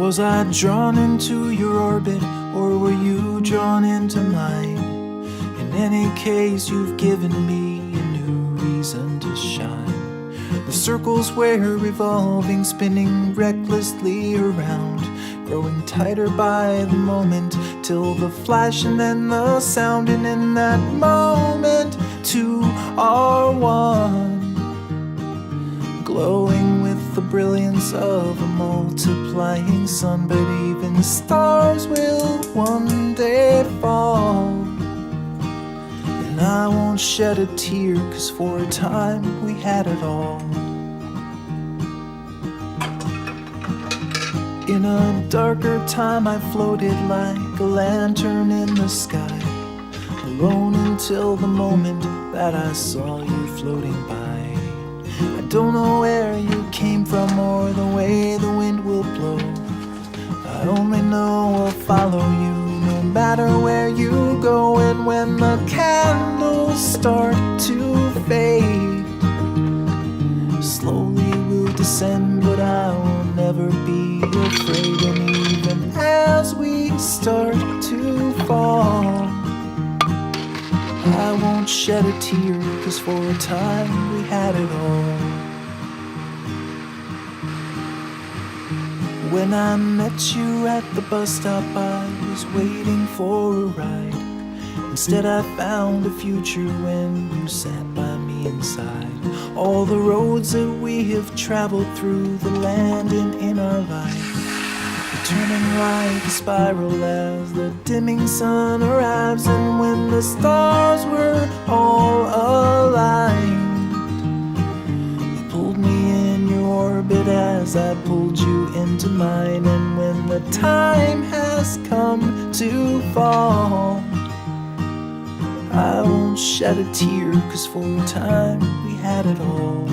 Was I drawn into your orbit, or were you drawn into mine? In any case, you've given me a new reason to shine. The circles we're revolving, spinning recklessly around, growing tighter by the moment, till the flash and then the sound. And in that moment, two are one, glowing with the brilliance of a multiplying sun. But even stars will one day fall, and I won't shed a tear, 'cause for a time we had it all. In a darker time I floated like a lantern in the sky, alone until the moment that I saw you floating by. I don't know where you came from or the way the wind will blow. I only know I'll follow you no matter where you go. And when the candles start to fade, slowly we'll descend, but I will never be afraid. And even as we start to fall, I won't shed a tear, 'cause for a time we had it all. When I met you at the bus stop, I was waiting for a ride. Instead I found a future when you sat by me inside. All the roads that we have traveled through, the land and in our life, turning like a spiral as the dimming sun arrives. And when the stars were all aligned, you pulled me in your orbit as I pulled you into mine. And when the time has come to fall, I won't shed a tear, 'cause for a time we had it all.